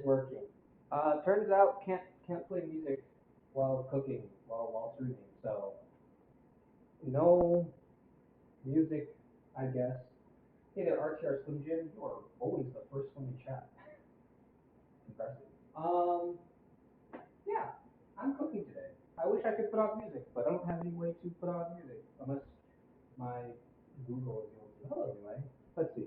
working. Turns out can't play music while cooking while streaming. So no music, I guess. Hey there, RTR Slim Jim. You are always the first one in chat. Impressive. Yeah, I'm cooking today. I wish I could put on music, but I don't have any way to put on music unless my Google is able to. Hello, anyway. Let's see.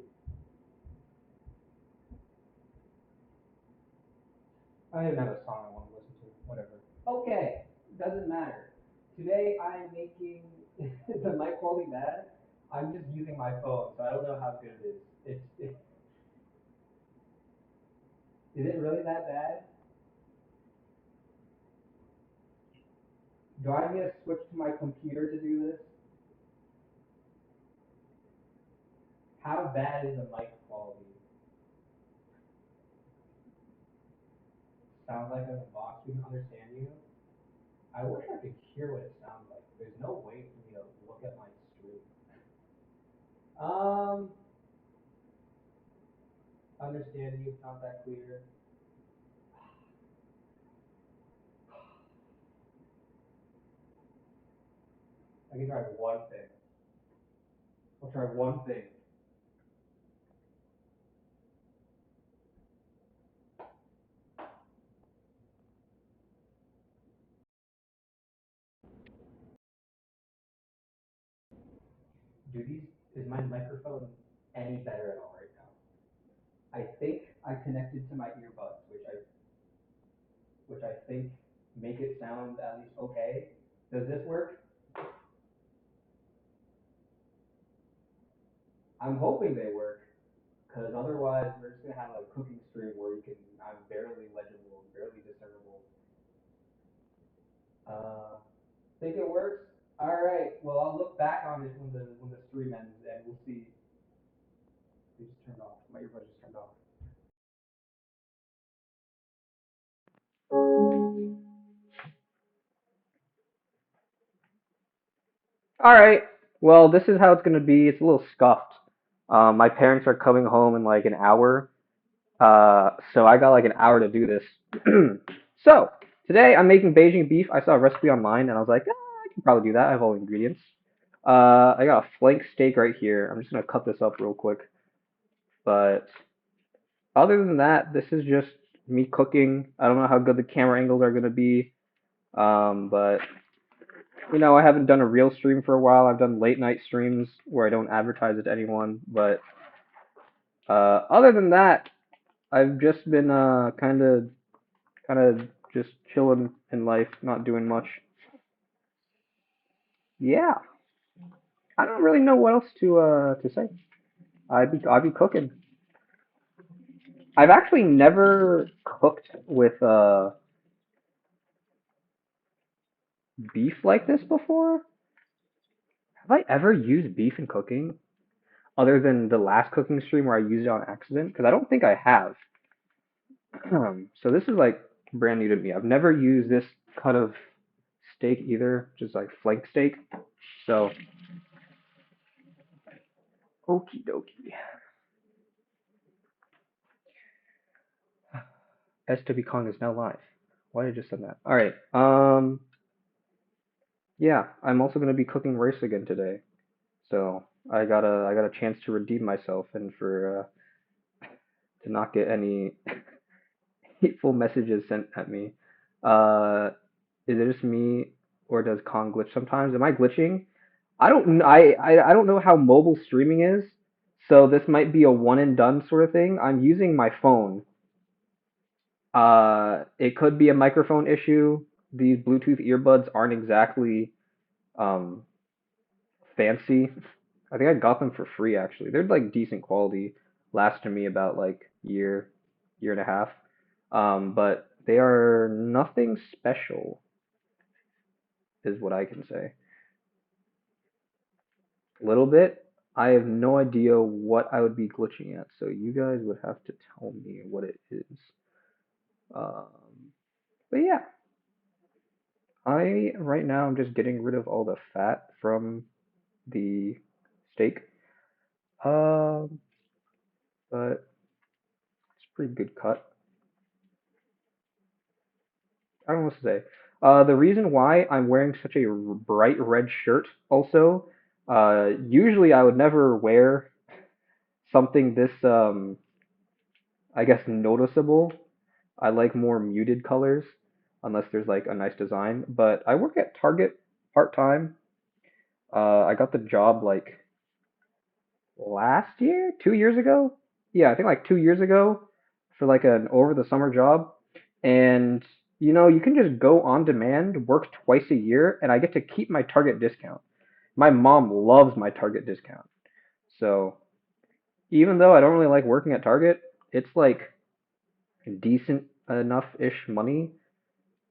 I don't have a song I want to listen to. Whatever. Okay, doesn't matter. Today I'm making the mic quality bad. I'm just using my phone, so I don't know how good it is. Is it really that bad? Do I need to switch to my computer to do this? How bad is the mic quality? Sounds like I'm a box. We can understand you. I wish I could hear what it sounds like. There's no way for me to look at my stream. Um, understand you. Not that clear. I can try one thing. I'll try one thing. Is my microphone any better at all right now? I think I connected to my earbuds, which I think make it sound at least okay. Does this work? I'm hoping they work, because otherwise we're just gonna have a cooking stream where I'm barely legible, barely discernible. Think it works? All right. Well, I'll look back on it when the stream ends, and we'll see. They just turned off. My earbuds just turned off. All right. Well, this is how it's gonna be. It's a little scuffed. My parents are coming home in like an hour, so I got like an hour to do this. So today I'm making Beijing beef. I saw a recipe online, and I was like, I can probably do that. I have all the ingredients. I got a flank steak right here. I'm just gonna cut this up real quick. But other than that, this is just me cooking. I don't know how good the camera angles are gonna be. But I haven't done a real stream for a while. I've done late night streams where I don't advertise it to anyone. But other than that, I've just been kind of just chilling in life, not doing much. Yeah, I don't really know what else to say. I'd be cooking. I've actually never cooked with beef like this before. Have I ever used beef in cooking other than the last cooking stream where I used it on accident? Because I don't think I have. So this is like brand new to me. I've never used this cut of steak either, just like flank steak. So, okie dokie. SW Kong is now live. Why did I just send that? All right. Yeah, I'm also gonna be cooking rice again today. So I got a chance to redeem myself and for to not get any hateful messages sent at me. Uh, is it just me or does Kong glitch sometimes? Am I glitching? I don't know how mobile streaming is, so this might be a one and done sort of thing. I'm using my phone. It could be a microphone issue. These Bluetooth earbuds aren't exactly um fancy. I think I got them for free actually. They're like decent quality. Lasted me about like year and a half. But they are nothing special, is what I can say. A little bit. I have no idea what I would be glitching at, so you guys would have to tell me what it is. Um, but yeah, I right now I'm just getting rid of all the fat from the steak. Um, but it's a pretty good cut. I don't know what to say. The reason why I'm wearing such a bright red shirt also, usually I would never wear something this I guess noticeable. I like more muted colors unless there's like a nice design. But I work at Target part time. I got the job like last year, 2 years ago. Yeah, I think like 2 years ago for like an over the summer job. And you can just go on demand, work twice a year, and I get to keep my Target discount. My mom loves my Target discount. So even though I don't really like working at Target, it's like decent enough ish money.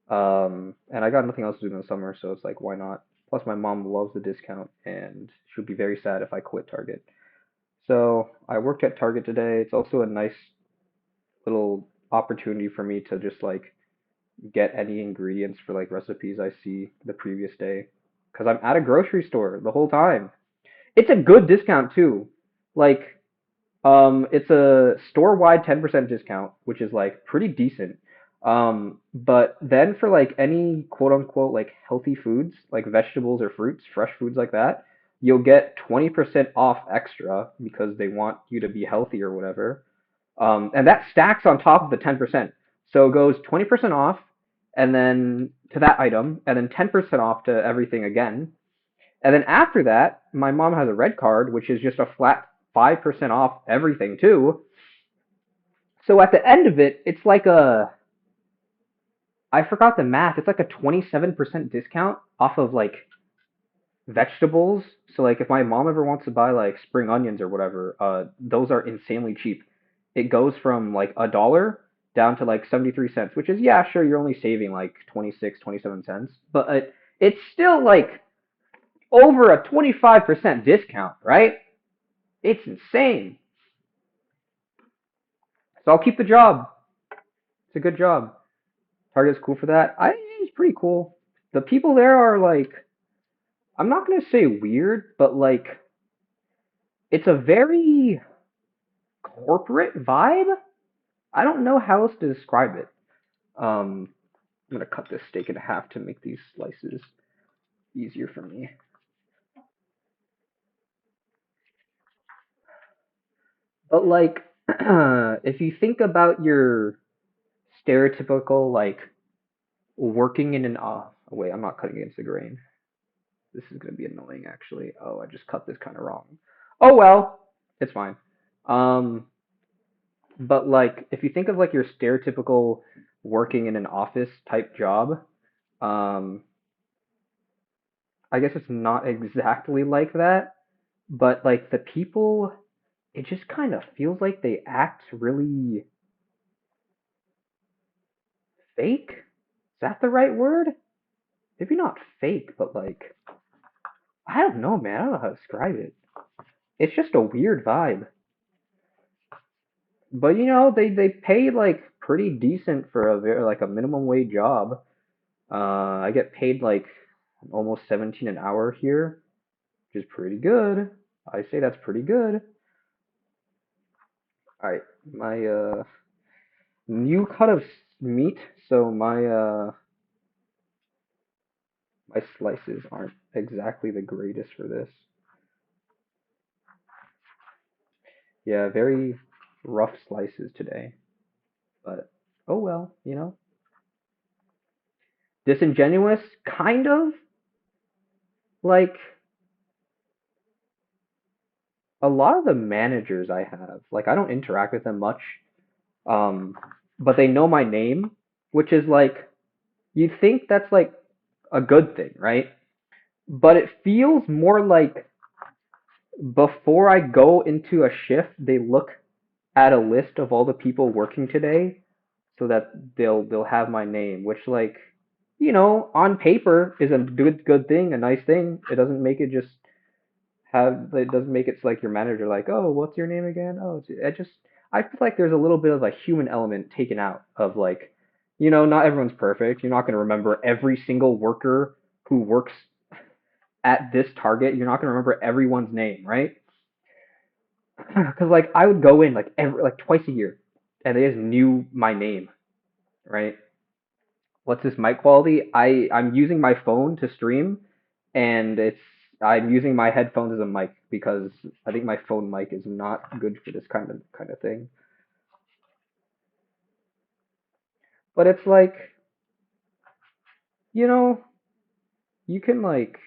And I got nothing else to do in the summer, so it's like, why not? Plus, my mom loves the discount, and she'll be very sad if I quit Target. So I worked at Target today. It's also a nice little opportunity for me to just like get any ingredients for like recipes I see the previous day. Because I'm at a grocery store the whole time. It's a good discount too. Like, it's a store-wide 10% discount, which is like pretty decent. But then for like any quote unquote like healthy foods, like vegetables or fruits, fresh foods like that, you'll get 20% off extra because they want you to be healthy or whatever. And that stacks on top of the 10%. So it goes 20% off and then to that item, and then 10% off to everything again. And then after that, my mom has a red card, which is just a flat 5% off everything too. So at the end of it, it's like I forgot the math. It's like a 27% discount off of like vegetables. So like if my mom ever wants to buy like spring onions or whatever, those are insanely cheap. It goes from like $1 down to like 73 cents, which is, yeah, sure, you're only saving like 26, 27 cents, but it's still like over a 25% discount, right? It's insane. So I'll keep the job. It's a good job. Target's cool for that. It's pretty cool. The people there are like, I'm not gonna say weird, but like it's a very corporate vibe. I don't know how else to describe it. I'm gonna cut this steak in half to make these slices easier for me. But like, if you think about your stereotypical like working in an wait, I'm not cutting against the grain. This is gonna be annoying actually. Oh, I just cut this kind of wrong. Oh well, it's fine. Um, but like if you think of like your stereotypical working in an office type job, um, I guess it's not exactly like that, but like the people, it just kind of feels like they act really fake. Is that the right word? Maybe not fake, but like I don't know, man. I don't know how to describe it. It's just a weird vibe. But they pay like pretty decent for a very like a minimum wage job. I get paid like almost 17 an hour here, which is pretty good. I say that's pretty good. All right, my new cut of meat, so my slices aren't exactly the greatest for this. Yeah, very rough slices today, but oh well, disingenuous, kind of like a lot of the managers I have, like I don't interact with them much, um, but they know my name, which is like you think that's like a good thing, right? But it feels more like before I go into a shift, they look at a list of all the people working today so that they'll have my name, which like on paper is a good thing, a nice thing. It doesn't make it just it doesn't make it so like your manager like, oh, what's your name again? Oh, I feel like there's a little bit of a human element taken out of like, not everyone's perfect. You're not going to remember every single worker who works at this Target. You're not going to remember everyone's name, right? Because like I would go in like every like twice a year, and they just knew my name, right? what's this mic quality? I'm using my phone to stream, and I'm using my headphones as a mic because I think my phone mic is not good for this kind of thing. But it's like, you know, you can like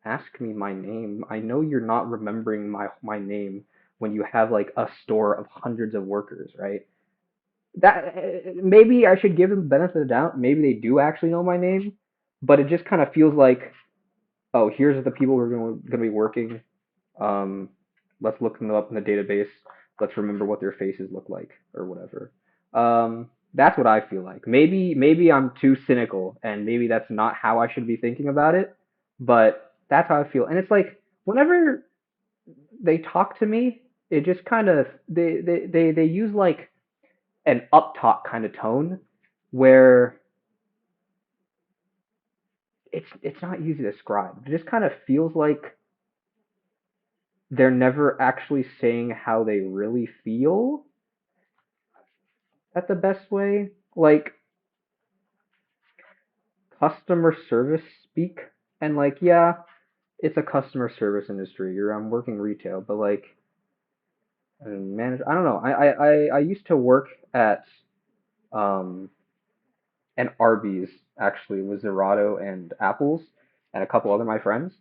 ask me my name. I know you're not remembering my name when you have like a store of hundreds of workers, right? That maybe I should give them the benefit of the doubt. Maybe they do actually know my name, but it just kind of feels like, oh, here's the people who are going to be working. Um, let's look them up in the database. Let's remember what their faces look like or whatever. That's what I feel like. Maybe I'm too cynical, and maybe that's not how I should be thinking about it. But that's how I feel. And it's like whenever they talk to me, it just kind of they use like an up talk kind of tone, where it's not easy to describe. It just kind of feels like they're never actually saying how they really feel at the best way. Like customer service speak, and like, yeah, it's a customer service industry. I'm working retail, but like manage. I don't know. I used to work at um an Arby's actually with Zerato and Apples and a couple other my friends.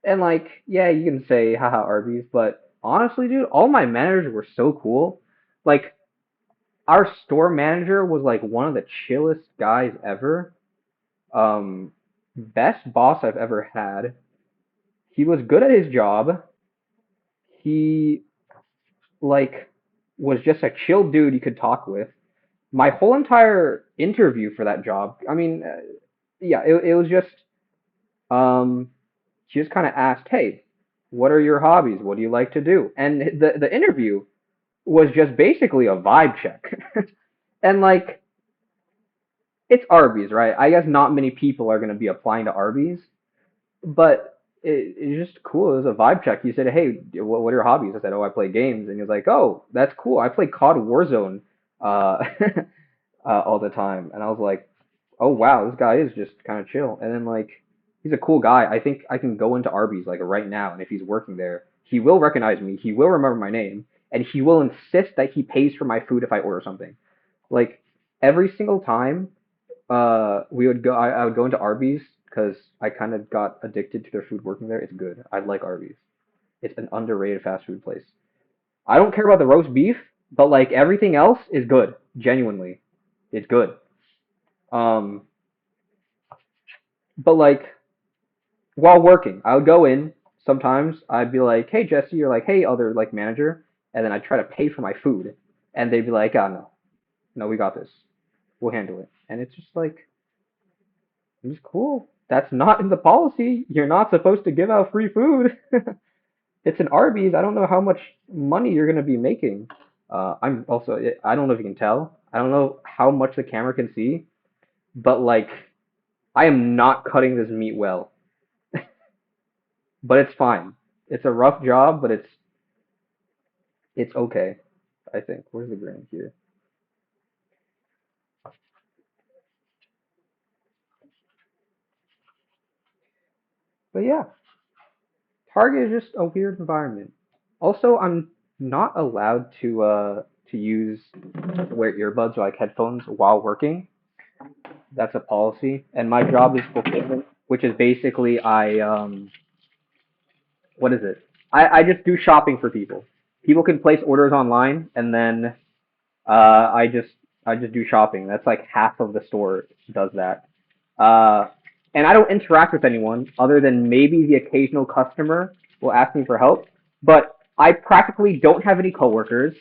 And like, yeah, you can say haha Arby's, but honestly, dude, all my managers were so cool. Like our store manager was like one of the chillest guys ever. Best boss I've ever had. He was good at his job. He like was just a chill dude you could talk with. My whole entire interview for that job, I mean, yeah, it was just um she just kind of asked, "Hey, what are your hobbies? What do you like to do?" And the interview was just basically a vibe check. And like it's Arby's, right? I guess not many people are going to be applying to Arby's, but it's just cool. It was a vibe check. He said, "Hey, what are your hobbies?" I said, "Oh, I play games." And he was like, "Oh, that's cool. I play COD Warzone uh, all the time." And I was like, "Oh wow, this guy is just kind of chill." And then like he's a cool guy. I think I can go into Arby's like right now, and if he's working there, he will recognize me. He will remember my name, and he will insist that he pays for my food if I order something. Like every single time we would go. I would go into Arby's because I kind of got addicted to their food working there. It's good. I like Arby's. It's an underrated fast food place. I don't care about the roast beef, but like everything else is good. Genuinely, it's good. Um, but like while working, I would go in. Sometimes I'd be like, "Hey Jesse," or like, "Hey other like manager," and then I'd try to pay for my food, and they'd be like, "Oh no, no, we got this. We'll handle it." And it's just like, it's cool. That's not in the policy. You're not supposed to give out free food. It's an Arby's. I don't know how much money you're gonna be making. I'm also. I don't know if you can tell. I don't know how much the camera can see, but like, I am not cutting this meat well. But it's fine. It's a rough job, but it's okay. I think. Where's the grain here? But yeah, Target is just a weird environment. Also, I'm not allowed to use wear earbuds or like headphones while working. That's a policy, and my job is fulfillment, which is basically what is it? I just do shopping for people. People can place orders online, and then uh, I just I just do shopping. That's like half of the store does that. Uh, and I don't interact with anyone other than maybe the occasional customer will ask me for help. But I practically don't have any coworkers.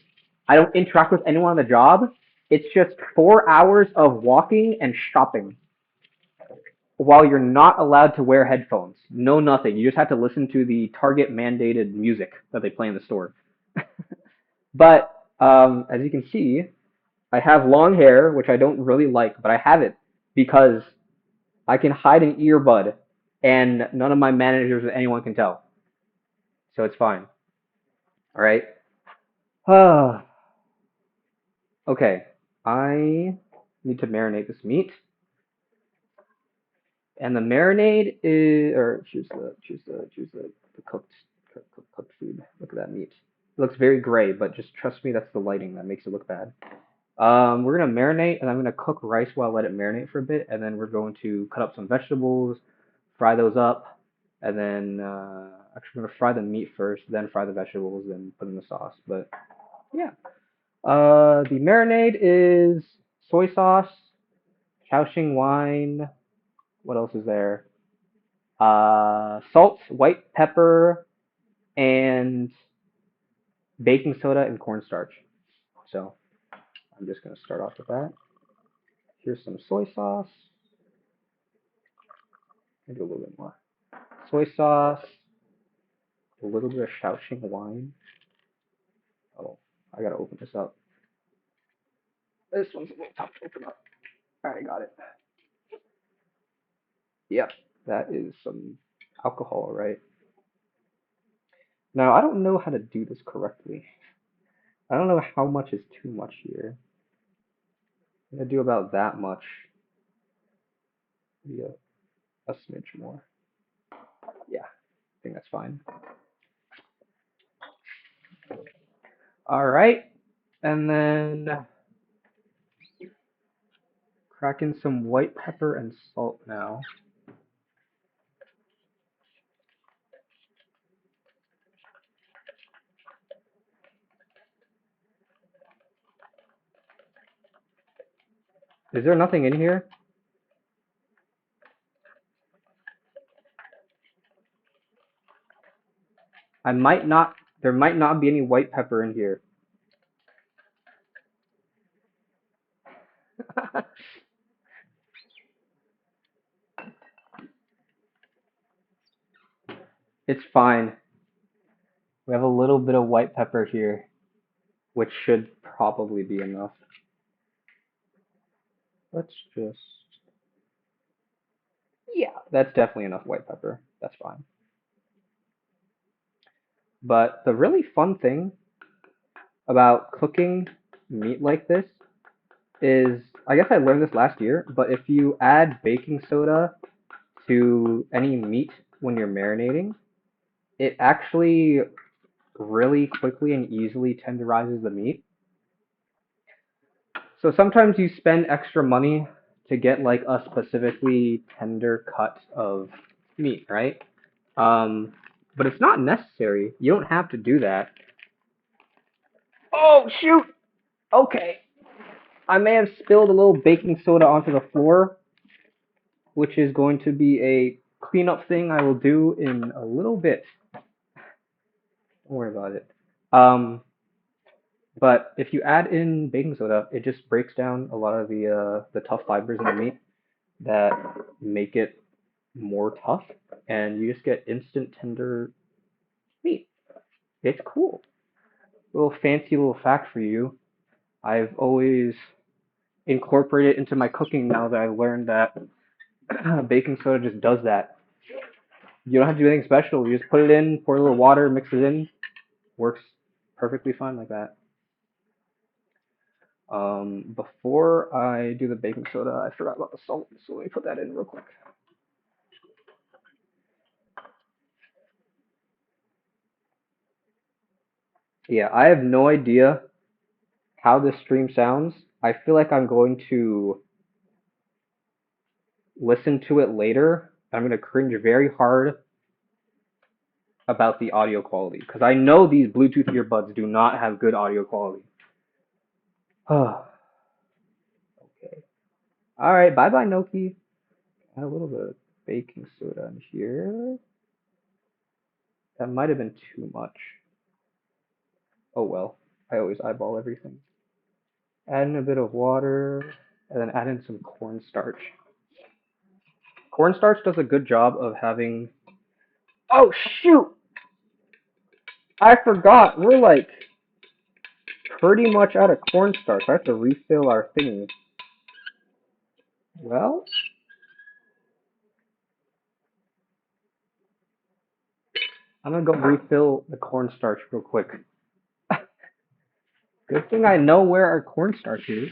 I don't interact with anyone on the job. It's just 4 hours of walking and shopping while you're not allowed to wear headphones. No, nothing. You just have to listen to the Target mandated music that they play in the store. But as you can see, I have long hair, which I don't really like, but I have it because I can hide an earbud and none of my managers or anyone can tell. So it's fine. All right. Okay. I need to marinate this meat. And the marinade is, or choose the cooked food. Look at that meat. It looks very gray, but just trust me, that's the lighting that makes it look bad. We're gonna marinate, and I'm gonna cook rice while I let it marinate for a bit, and then we're going to cut up some vegetables, fry those up, and then actually I'm gonna fry the meat first, then fry the vegetables, then put in the sauce. But yeah, the marinade is soy sauce, Shaoxing wine. What else is there? Salt, white pepper, and baking soda and cornstarch. So I'm just gonna start off with that. Here's some soy sauce. Maybe a little bit more. Soy sauce, a little bit of Shaoxing wine. Oh, I gotta open this up. This one's a little tough to open up. Alright, got it. Yep, that is some alcohol, right? Now, I don't know how to do this correctly. I don't know how much is too much here. I'm gonna do about that much. Maybe a smidge more. Yeah, I think that's fine. Alright, and then crack in some white pepper and salt now. Is there nothing in here? I might not, there might not be any white pepper in here. It's fine. We have a little bit of white pepper here, which should probably be enough. Let's just, yeah, that's definitely enough white pepper. That's fine. But the really fun thing about cooking meat like this is, I guess I learned this last year, but if you add baking soda to any meat when you're marinating, it actually really quickly and easily tenderizes the meat. So sometimes you spend extra money to get like a specifically tender cut of meat, right? Um, but it's not necessary. You don't have to do that. Oh shoot! Okay, I may have spilled a little baking soda onto the floor, which is going to be a cleanup thing I will do in a little bit. Don't worry about it. Um, but if you add in baking soda, it just breaks down a lot of the tough fibers in the meat that make it more tough, and you just get instant tender meat. It's cool. Little fancy little fact for you. I've always incorporated it into my cooking now that I learned that baking soda just does that. You don't have to do anything special. You just put it in, pour a little water, mix it in. Works perfectly fine like that. Before I do the baking soda, I forgot about the salt, so let me put that in real quick. Yeah, I have no idea how this stream sounds. I feel like I'm going to listen to it later. I'm going to cringe very hard about the audio quality because I know these Bluetooth earbuds do not have good audio quality. Okay. All right. Bye bye, Noki. Add a little bit of baking soda in here. That might have been too much. Oh well. I always eyeball everything. Add in a bit of water and then add in some cornstarch. Cornstarch does a good job of having. Oh shoot! I forgot. We're like pretty much out of cornstarch. I have to refill our thingy. Well, I'm gonna go refill the cornstarch real quick. Good thing I know where our cornstarch is.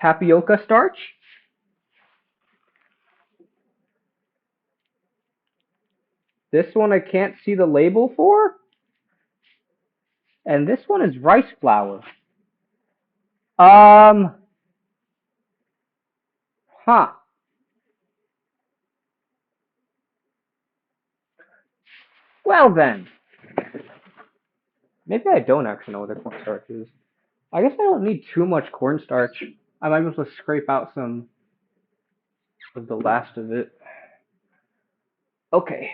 tapioca starch. This one I can't see the label for. And this one is rice flour. Um, huh. Well then, maybe I don't actually know what the cornstarch is. I guess I don't need too much cornstarch. I might be able to scrape out some of the last of it. Okay.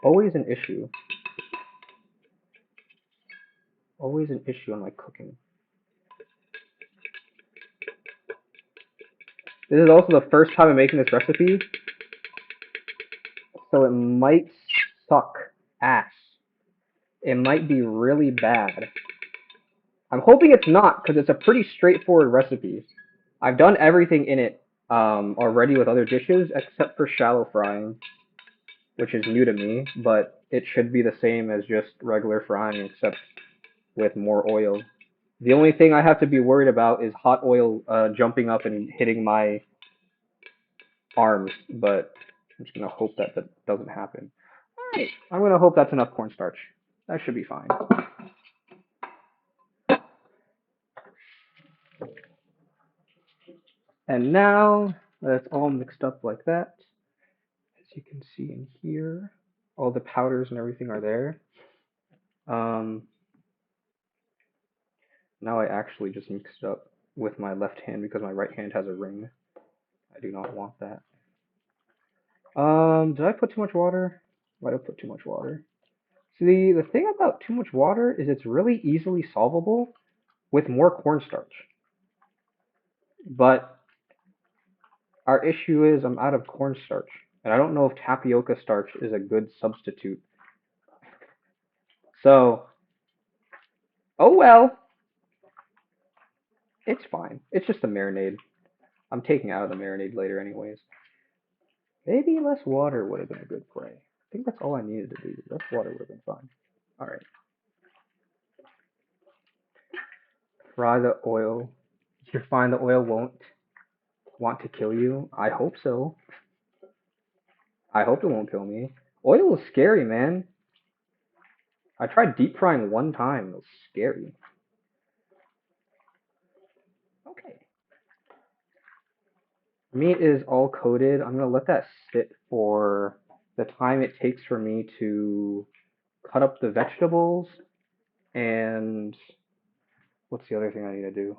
Always an issue. Always an issue in my cooking. This is also the first time I'm making this recipe, so it might suck ass. It might be really bad. I'm hoping it's not, because it's a pretty straightforward recipe. I've done everything in it already with other dishes, except for shallow frying, which is new to me, but it should be the same as just regular frying, except with more oil. The only thing I have to be worried about is hot oil jumping up and hitting my arms, but I'm just gonna hope that that doesn't happen. Alright, I'm gonna hope that's enough cornstarch. That should be fine. And now that it's all mixed up like that, as you can see in here, all the powders and everything are there. Um, Now I actually just mixed it up with my left hand because my right hand has a ring. I do not want that. Did I put too much water? Might have put too much water. See, the thing about too much water is it's really easily solvable with more cornstarch. But our issue is I'm out of cornstarch, and I don't know if tapioca starch is a good substitute. So, oh well, it's fine. It's just a marinade. I'm taking out of the marinade later anyways. Maybe less water would have been a good play. I think that's all I needed to do. Less water would have been fine. Alright. Fry the oil. You find the oil won't want to kill you? I hope so. I hope it won't kill me. Oil is scary, man. I tried deep frying one time. It was scary. Okay. Meat is all coated. I'm gonna let that sit for the time it takes for me to cut up the vegetables and what's the other thing I need to do?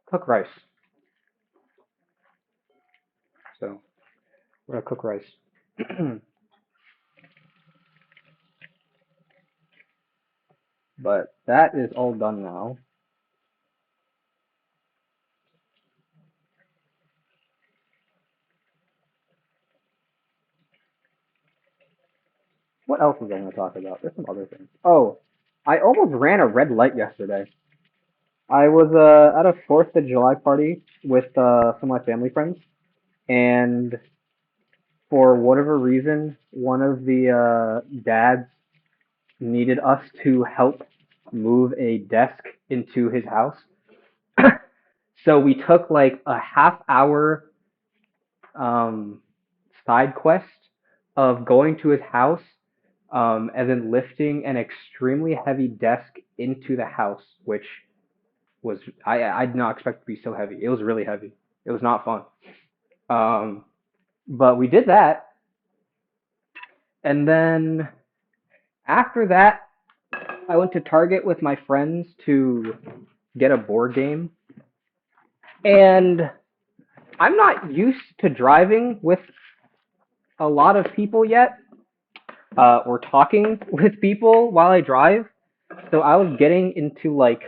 Cook rice. So we're gonna cook rice. But that is all done now. What else was I going to talk about? There's some other things. Oh, I almost ran a red light yesterday. I was at a 4th of July party with some of my family friends, and for whatever reason, one of the dads needed us to help move a desk into his house. So we took like a half-hour um, side quest of going to his house and then lifting an extremely heavy desk into the house, which was I did not expect it to be so heavy. It was really heavy. It was not fun. Um, but we did that, and then after that, I went to Target with my friends to get a board game, and I'm not used to driving with a lot of people yet, or talking with people while I drive. So I was getting into like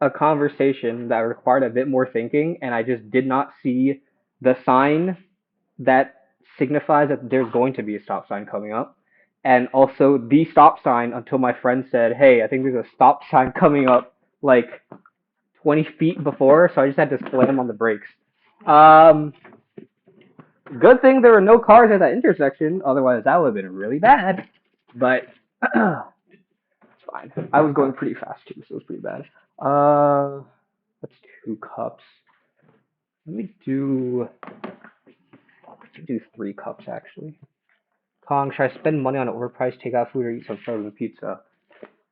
a conversation that required a bit more thinking, and I just did not see the sign that signifies that there's going to be a stop sign coming up, and also the stop sign until my friend said, "Hey, I think there's a stop sign coming up like 20 feet before," so I just had to slam on the brakes. Um, Good thing there were no cars at that intersection, otherwise that would have been really bad. But fine. I was going pretty fast too, so it was pretty bad. That's 2 cups. Let me do 3 cups actually. Kong, should I spend money on overpriced takeout food or eat some frozen pizza?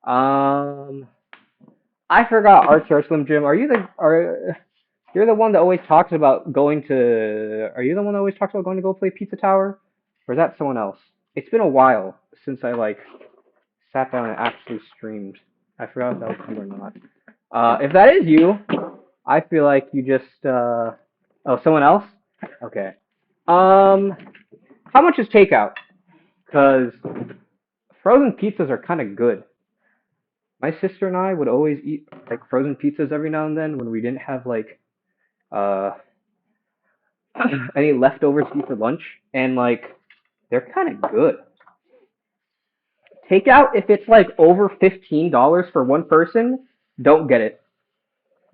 Um, I forgot RTR Slim Jim. You're the one that always talks about going to? Are you the one that always talks about going to go play Pizza Tower, or is that someone else? It's been a while since I like sat down and actually streamed. I forgot if that was you or not. If that is you, I feel like you just oh, someone else? Okay. Um, how much is takeout? Cause frozen pizzas are kind of good. My sister and I would always eat like frozen pizzas every now and then when we didn't have like uh any leftovers to eat for lunch, and like they're kind of good. Takeout, if it's like over $15 for one person, don't get it.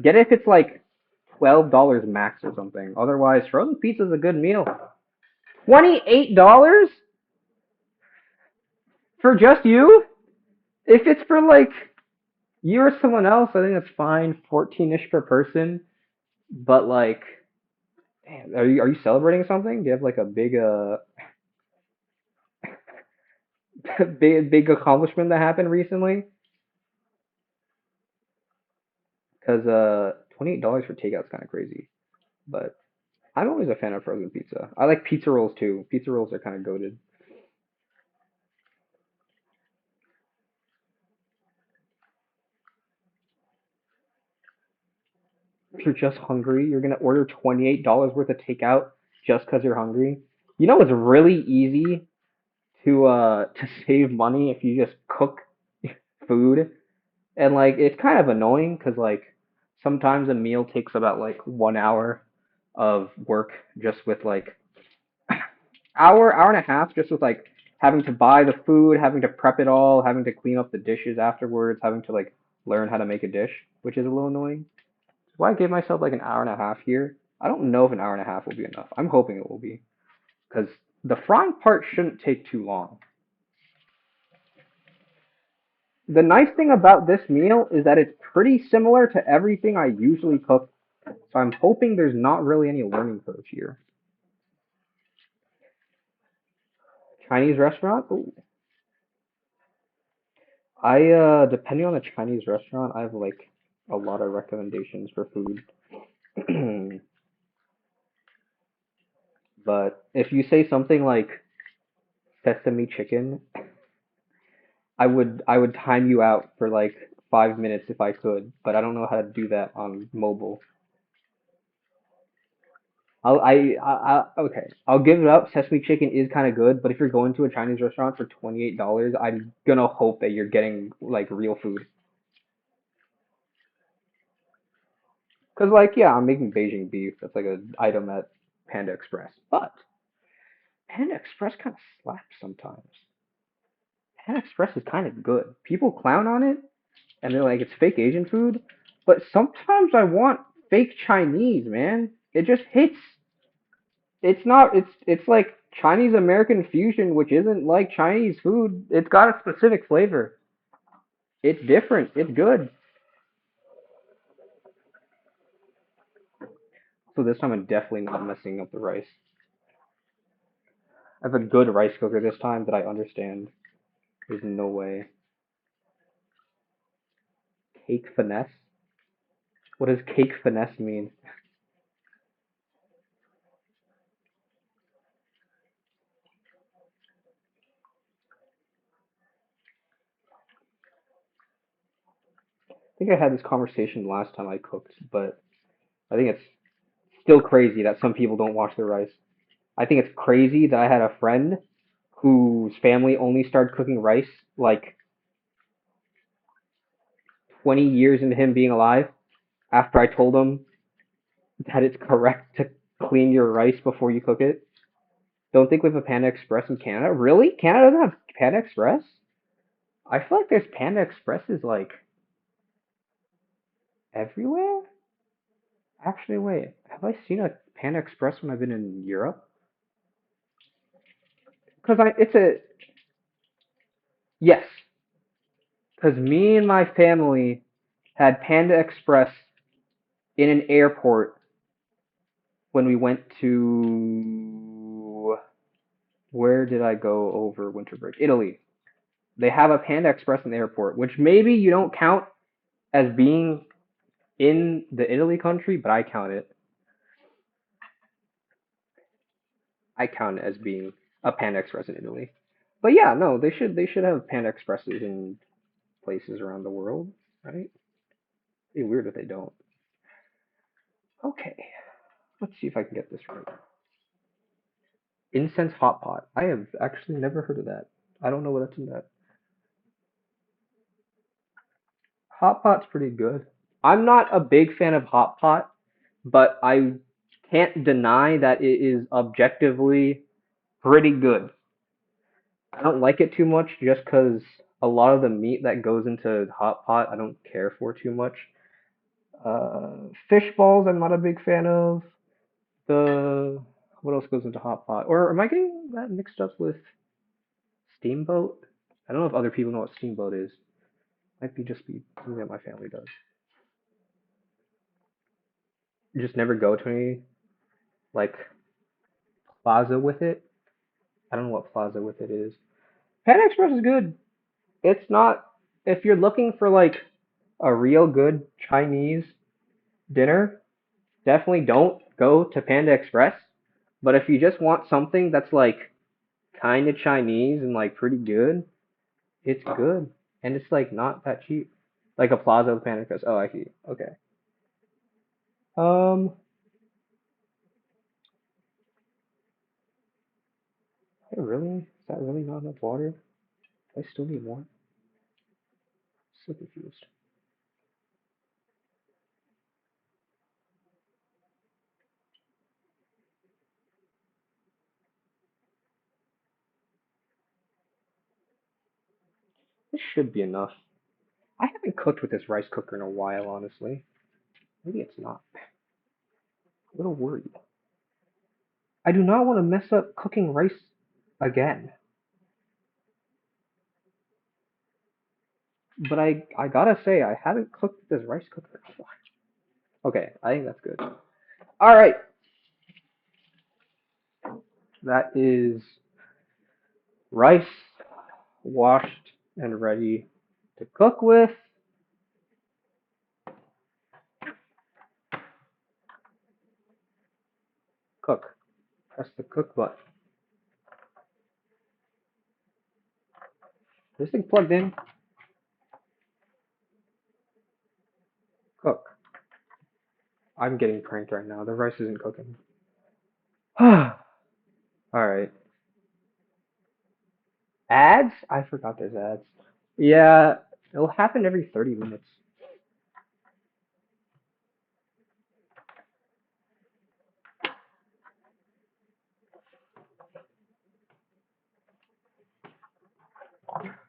Get it if it's like $12 max or something. Otherwise, frozen pizza is a good meal. $28 for just you? If it's for like you or someone else, I think that's fine. 14-ish per person. But like, damn, are you celebrating something? Do you have like a big big accomplishment that happened recently? Because $28 for takeout's kind of crazy. But I'm always a fan of frozen pizza. I like pizza rolls too. Pizza rolls are kind of goated. If you're just hungry, you're gonna order $28 worth of takeout just because you're hungry. You know it's really easy to save money if you just cook food, and like it's kind of annoying because like sometimes a meal takes about like 1 hour of work just with like hour and a half just with like having to buy the food, having to prep it all, having to clean up the dishes afterwards, having to like learn how to make a dish, which is a little annoying. So why I gave myself like an hour and a half here. I don't know if an hour and a half will be enough. I'm hoping it will be because the frying part shouldn't take too long. The nice thing about this meal is that it's pretty similar to everything I usually cook, so I'm hoping there's not really any learning curve here. Chinese restaurant? Ooh. Depending on the Chinese restaurant, I have like a lot of recommendations for food. But if you say something like sesame chicken, I would time you out for like 5 minutes if I could, but I don't know how to do that on mobile. Okay. I'll give it up. Sesame chicken is kind of good, but if you're going to a Chinese restaurant for $28, I'm gonna hope that you're getting like real food. Cause like yeah, I'm making Beijing beef. That's like an item at Panda Express, but Panda Express kind of slaps sometimes. Panda Express is kind of good. People clown on it, and they're like it's fake Asian food, but sometimes I want fake Chinese, man. It just hits. It's not. It's like Chinese American fusion, which isn't like Chinese food. It's got a specific flavor. It's different. It's good. So this time I'm definitely not messing up the rice. I have a good rice cooker this time that I understand. There's no way. Cake finesse? What does cake finesse mean? I think I had this conversation last time I cooked, but I think it's still crazy that some people don't wash their rice. I think it's crazy that I had a friend whose family only started cooking rice like 20 years into him being alive after I told him that it's correct to clean your rice before you cook it. Don't think we have a Panda Express in Canada. Really? Canada doesn't have Panda Express? I feel like there's Panda Expresses like everywhere. Actually, wait. Have I seen a Panda Express when I've been in Europe? Because it's a yes. Because me and my family had Panda Express in an airport when we went to, where did I go over winter break? Italy. They have a Panda Express in the airport, which maybe you don't count as being in the Italy country, but I count it. I count it as being a Panda Express in Italy. But yeah, no, they should have Panda Expresses in places around the world, right? It'd be weird if they don't. Okay, let's see if I can get this right. Incense hot pot. I have actually never heard of that. I don't know what that's in that. Hot pot's pretty good. I'm not a big fan of hot pot, but I can't deny that it is objectively pretty good. I don't like it too much just because a lot of the meat that goes into hot pot I don't care for too much. Fish balls I'm not a big fan of. The what else goes into hot pot? Or am I getting that mixed up with steamboat? I don't know if other people know what steamboat is. Might be just be something that my family does. You just never go to any like plaza with it. I don't know what plaza with it is. Panda Express is good. It's not if you're looking for like a real good Chinese dinner, definitely don't go to Panda Express. But if you just want something that's like kind of Chinese and like pretty good, it's good. And it's like not that cheap. Like a plaza with Panda Express. Oh, I see. Okay. Um, really? Is that really not enough water? I still need more. So confused. This should be enough. I haven't cooked with this rice cooker in a while, honestly. Maybe it's not. A little worried. I do not want to mess up cooking rice again. But I gotta say, I haven't cooked with this rice cooker in a while. Okay, I think that's good. Alright, that is rice washed and ready to cook with. Cook. Press the cook button. This thing plugged in. Cook. I'm getting pranked right now. The rice isn't cooking. Alright. Ads? I forgot there's ads. Yeah, it'll happen every 30 minutes.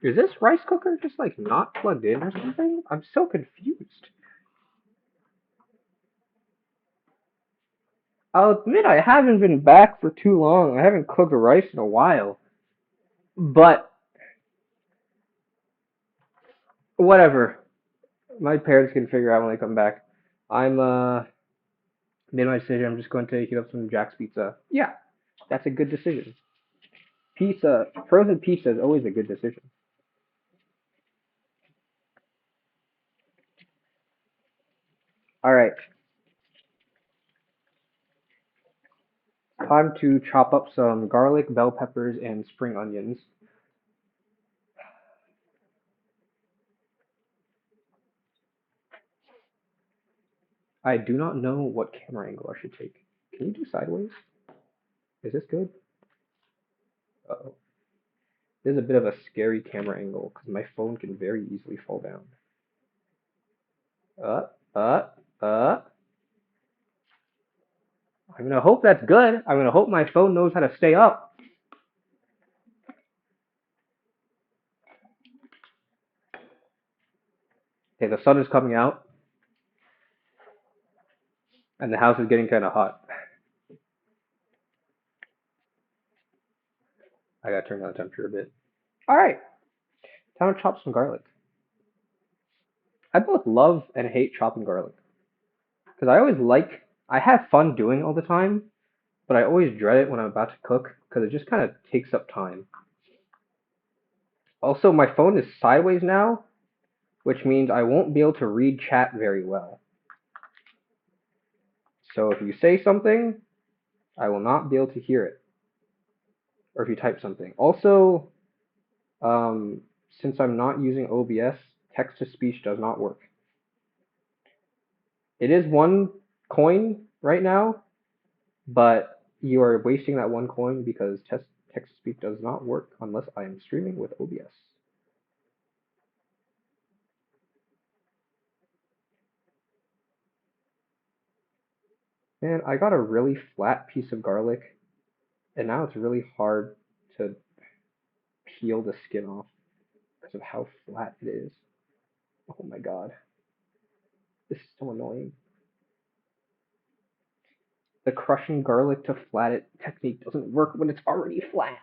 Is this rice cooker just like not plugged in or something? I'm so confused. I'll admit I haven't been back for too long. I haven't cooked rice in a while. But whatever. My parents can figure out when they come back. I'm made my decision. I'm just going to heat up some Jack's pizza. Yeah, that's a good decision. Pizza, frozen pizza is always a good decision. All right, time to chop up some garlic, bell peppers, and spring onions. I do not know what camera angle I should take. Can you do sideways? Is this good? Uh-oh. This is a bit of a scary camera angle because my phone can very easily fall down. Uh, uh, uh. I'm gonna hope that's good. I'm gonna hope my phone knows how to stay up. Okay, the sun is coming out and the house is getting kind of hot. I gotta turn down the temperature a bit. All right, time to chop some garlic. I both love and hate chopping garlic because I have fun doing it all the time, but I always dread it when I'm about to cook because it just kind of takes up time. Also, my phone is sideways now, which means I won't be able to read chat very well. So if you say something, I will not be able to hear it, or if you type something. Also, um, since I'm not using OBS, text to speech does not work. It is one coin right now, but you are wasting that one coin because text to speech does not work unless I am streaming with OBS. Man, I got a really flat piece of garlic, and now it's really hard to peel the skin off because of how flat it is. Oh my god, this is so annoying. The crushing garlic to flat it technique doesn't work when it's already flat.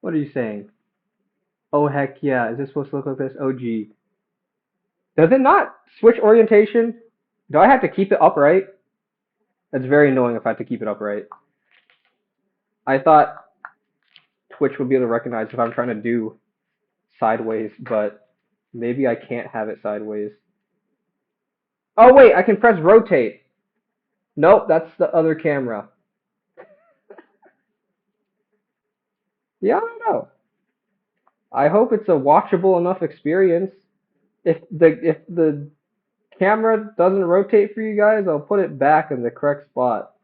What are you saying? Oh heck yeah, is this supposed to look like this? Oh gee. Does it not switch orientation? Do I have to keep it upright? That's very annoying if I have to keep it upright. I thought Twitch would be able to recognize if I'm trying to do sideways, but maybe I can't have it sideways. Oh wait, I can press rotate. Nope, that's the other camera. Yeah, I don't know. I hope it's a watchable enough experience. If the camera doesn't rotate for you guys, I'll put it back in the correct spot,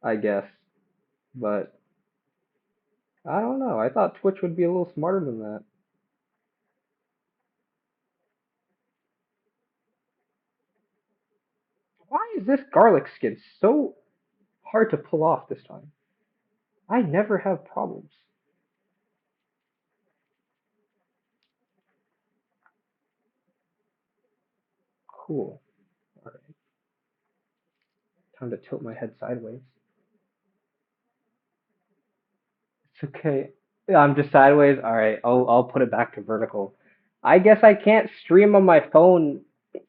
I guess. But I don't know. I thought Twitch would be a little smarter than that. Why is this garlic skin so hard to pull off this time? I never have problems. Cool. Alright. Time to tilt my head sideways. It's okay. Yeah, I'm just sideways. Alright, I'll put it back to vertical. I guess I can't stream on my phone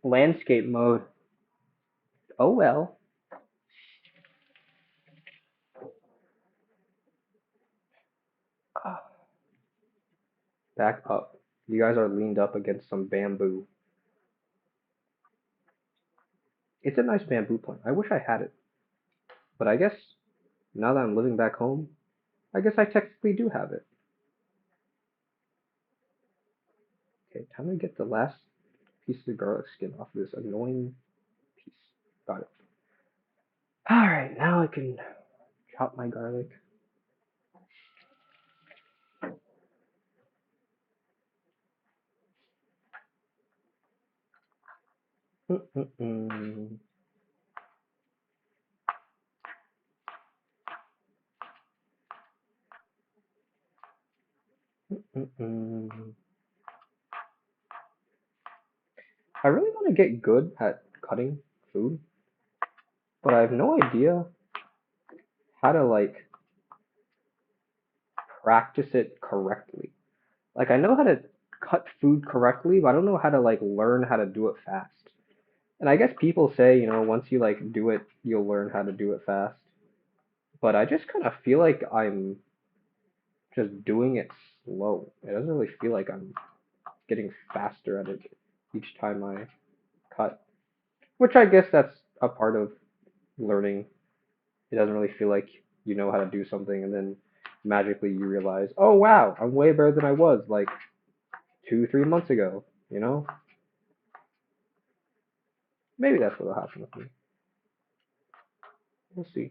landscape mode. Oh well. Ah, back up. You guys are leaned up against some bamboo. It's a nice bamboo plant. I wish I had it. But I guess now that I'm living back home, I guess I technically do have it. Okay, time to get the last piece of garlic skin off this annoying piece. Got it. Alright, now I can chop my garlic. Mm-mm-mm. Mm-mm. I really want to get good at cutting food, but I have no idea how to like practice it correctly. Like I know how to cut food correctly, but I don't know how to like learn how to do it fast. And I guess people say, once you like do it, you'll learn how to do it fast. But I just kind of feel like I'm just doing it slow. It doesn't really feel like I'm getting faster at it each time I cut. Which I guess that's a part of learning. It doesn't really feel like you know how to do something and then magically you realize, oh wow, I'm way better than I was like 2, 3 months ago, you know? Maybe that's what'll happen with me. We'll see.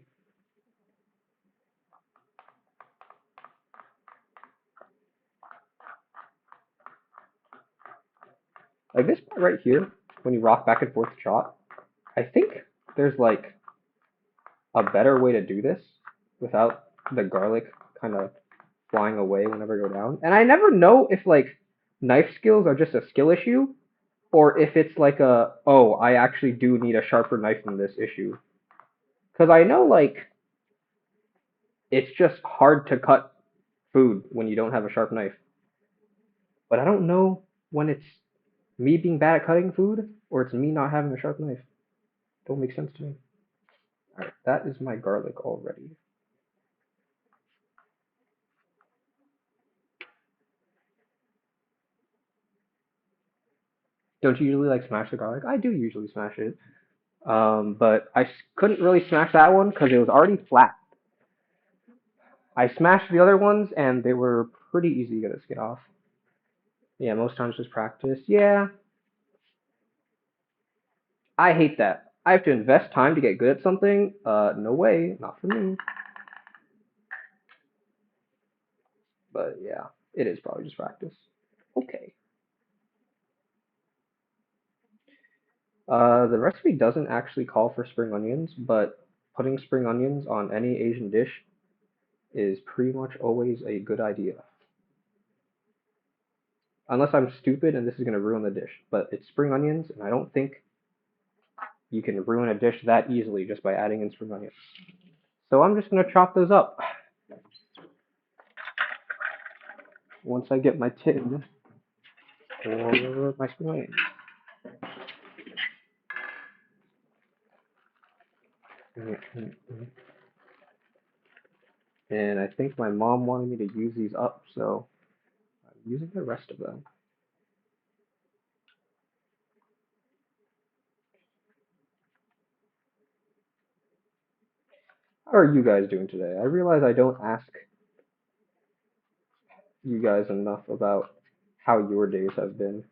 Like this part right here, when you rock back and forth to chop, I think there's like a better way to do this without the garlic kind of flying away whenever I go down. And I never know if like knife skills are just a skill issue or if it's like a, oh, I actually do need a sharper knife than this issue. Because I know like it's just hard to cut food when you don't have a sharp knife. But I don't know when it's me being bad at cutting food or it's me not having a sharp knife. Don't make sense to me. Alright, that is my garlic already. Don't you usually like smash the garlic? I do usually smash it. But I couldn't really smash that one because it was already flat. I smashed the other ones and they were pretty easy to get off. Yeah, most times just practice. Yeah, I hate that. I have to invest time to get good at something. No way, not for me. But yeah, it is probably just practice. Okay. The recipe doesn't actually call for spring onions, but putting spring onions on any Asian dish is pretty much always a good idea. Unless I'm stupid and this is going to ruin the dish. But it's spring onions, and I don't think you can ruin a dish that easily just by adding in spring onions. So I'm just going to chop those up once I get my tin for my spring onions. And I think my mom wanted me to use these up, so I'm using the rest of them. How are you guys doing today? I realize I don't ask you guys enough about how your days have been.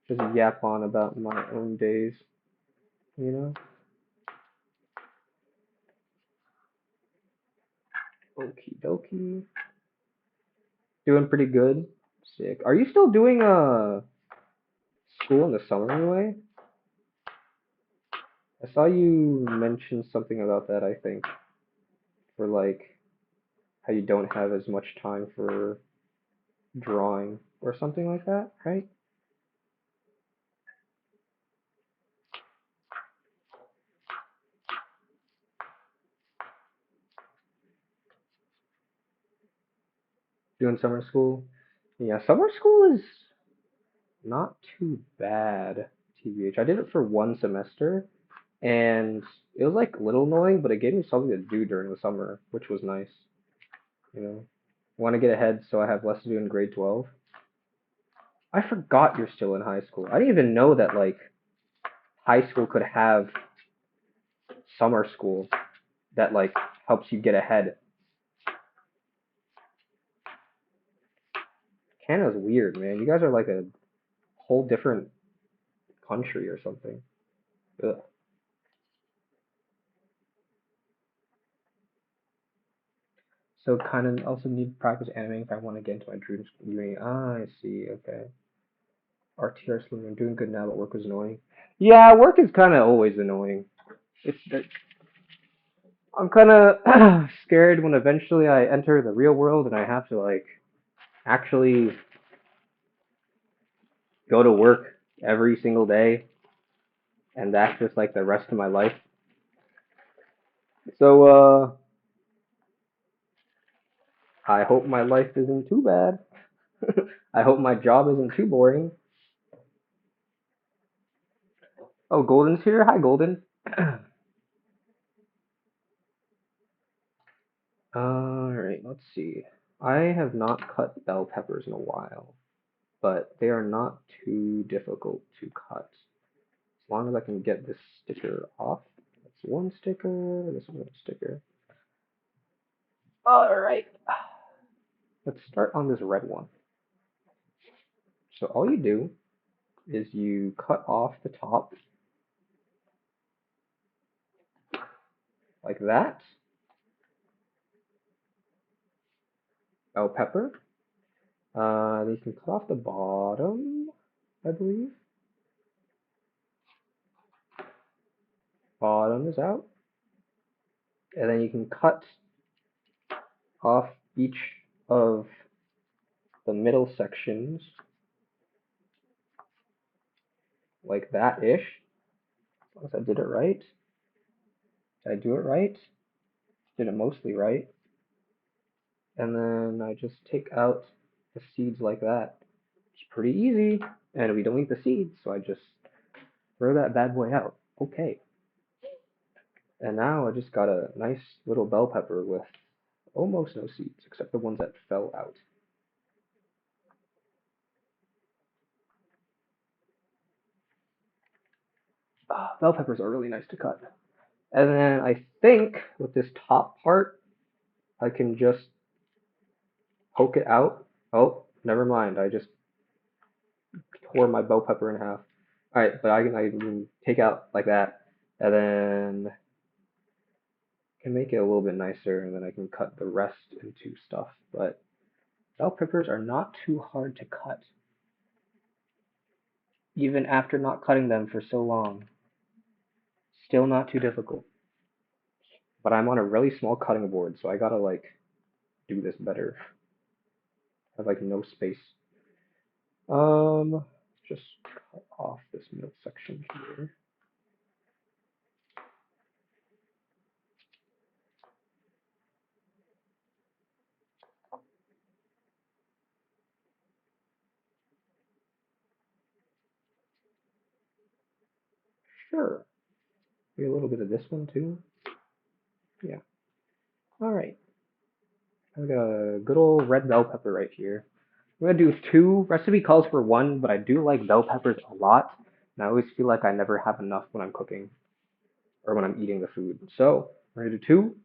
Just yap on about my own days, you know? Okie dokie. Doing pretty good. Sick. Are you still doing school in the summer anyway? I saw you mention something about that, I think, for like how you don't have as much time for drawing or something like that, right? Doing summer school. Yeah, summer school is not too bad, TBH. I did it for one semester, and it was like a little annoying, but it gave me something to do during the summer, which was nice, you know. Want to get ahead so I have less to do in grade 12. I forgot you're still in high school. I didn't even know that like high school could have summer school that like helps you get ahead. Canada's weird, man. You guys are like a whole different country or something. Ugh. So kind of also need to practice animating if I want to get into my dreams uni. Ah, I see. Okay. RTR Slim, I'm doing good now, but work was annoying. Yeah, work is kind of always annoying. I'm kind of scared when eventually I enter the real world and I have to like actually go to work every single day, and that's just like the rest of my life. So I hope my life isn't too bad. I hope my job isn't too boring. Oh, Golden's here. Hi, Golden. All right, let's see. I have not cut bell peppers in a while, but they are not too difficult to cut. As long as I can get this sticker off. That's one sticker, this one sticker. All right, let's start on this red one. So all you do is you cut off the top like that. Bell pepper. Then you can cut off the bottom, I believe. Bottom is out. And then you can cut off each of the middle sections like that-ish. As long as I did it right. Did I do it right? Did it mostly right. And then I just take out the seeds like that. It's pretty easy. And we don't eat the seeds, so I just throw that bad boy out. Okay. And now I just got a nice little bell pepper with almost no seeds, except the ones that fell out. Bell peppers are really nice to cut. And then I think with this top part, I can just poke it out. Oh, never mind. I just tore my bell pepper in half. All right, but I can take out like that, and then can make it a little bit nicer, and then I can cut the rest into stuff. But bell peppers are not too hard to cut, even after not cutting them for so long. Still not too difficult. But I'm on a really small cutting board, so I gotta like do this better. I have like no space. Just cut off this middle section here. Sure. Maybe a little bit of this one too. Yeah. All right. I've got a good old red bell pepper right here. I'm gonna do two. Recipe calls for one, but I do like bell peppers a lot, and I always feel like I never have enough when I'm cooking or when I'm eating the food. So we're gonna do two.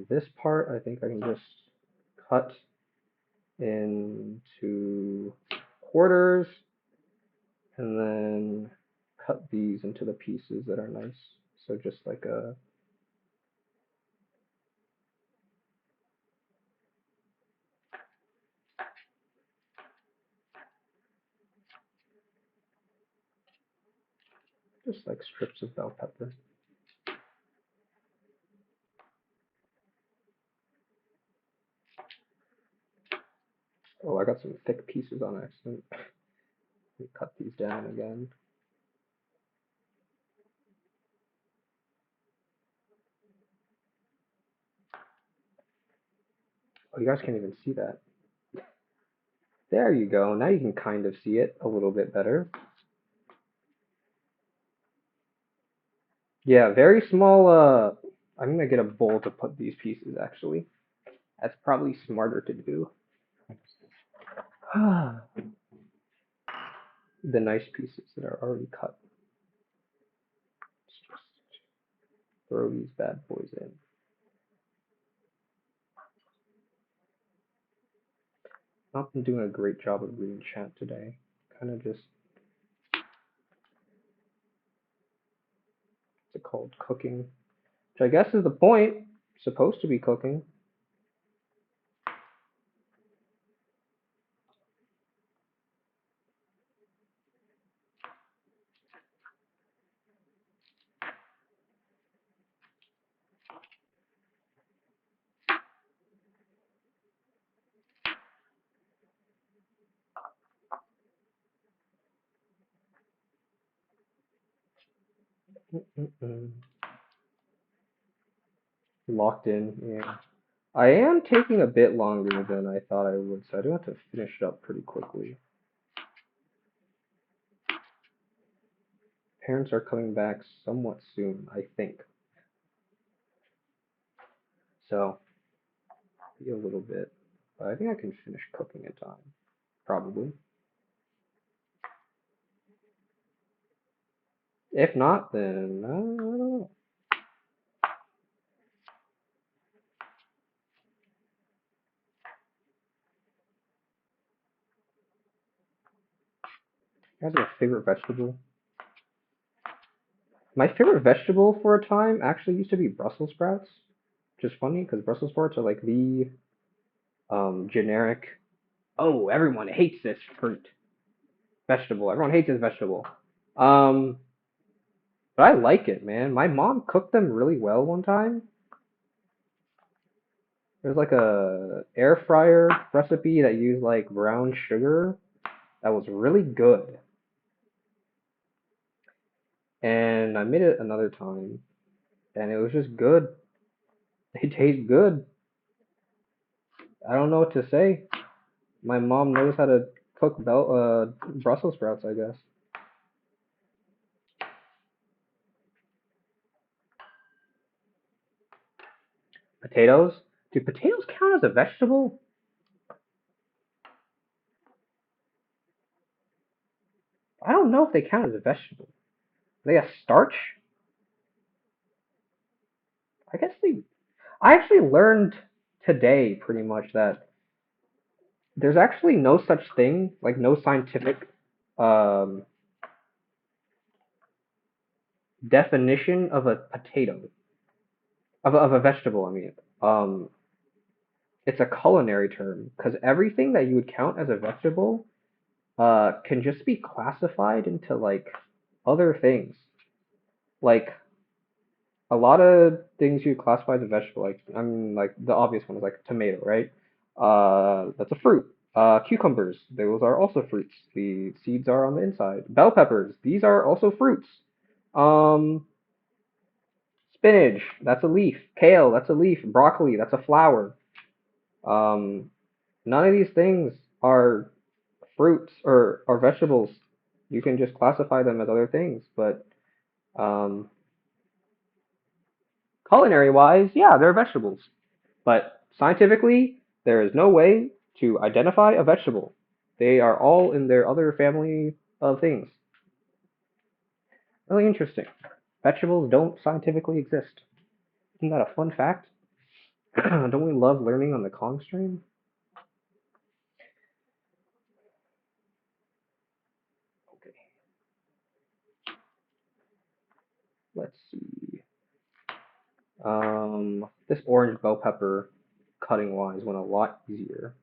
This part I think I can just cut into quarters and then cut these into the pieces that are nice. So just like a just like strips of bell pepper. Oh, I got some thick pieces on accident. Let me cut these down again. Oh, you guys can't even see that. There you go. Now you can kind of see it a little bit better. Yeah, very small. I'm gonna get a bowl to put these pieces actually. That's probably smarter to do. The nice pieces that are already cut. Let's just throw these bad boys in. Not been doing a great job of reading chat today. Kind of just, what's it called? Cooking. Which I guess is the point. Supposed to be cooking. Mm-mm-mm. Locked in, yeah. I am taking a bit longer than I thought I would, so I do have to finish it up pretty quickly. Parents are coming back somewhat soon, I think. So, be a little bit. But I think I can finish cooking in time. Probably. If not, then I don't know. You guys have a favorite vegetable? My favorite vegetable for a time actually used to be Brussels sprouts. Which is funny because Brussels sprouts are like the generic. Oh, everyone hates this fruit vegetable. Everyone hates this vegetable. Um, but I like it, man. My mom cooked them really well one time. There's like a air fryer recipe that used like brown sugar that was really good. And I made it another time and it was just good. They taste good. I don't know what to say. My mom knows how to cook Brussels sprouts, I guess. Potatoes? Do potatoes count as a vegetable? I don't know if they count as a vegetable. Are they a starch? I guess they. I actually learned today pretty much that there's actually no such thing, like no scientific um, definition of a potato, of a vegetable. I mean, um, it's a culinary term because everything that you would count as a vegetable can just be classified into like other things. Like a lot of things you classify as a vegetable, like I mean, like the obvious one is like tomato, right? That's a fruit. Cucumbers, those are also fruits. The seeds are on the inside. Bell peppers, these are also fruits. Um, Spinach, that's a leaf. Kale, that's a leaf. Broccoli, that's a flower. Um, None of these things are fruits or vegetables. You can just classify them as other things, but um, culinary wise, yeah, they're vegetables. But scientifically, there is no way to identify a vegetable. They are all in their other family of things. Really interesting. Vegetables don't scientifically exist. Isn't that a fun fact? Don't we love learning on the Kong stream? Okay, let's see. This orange bell pepper cutting wise went a lot easier.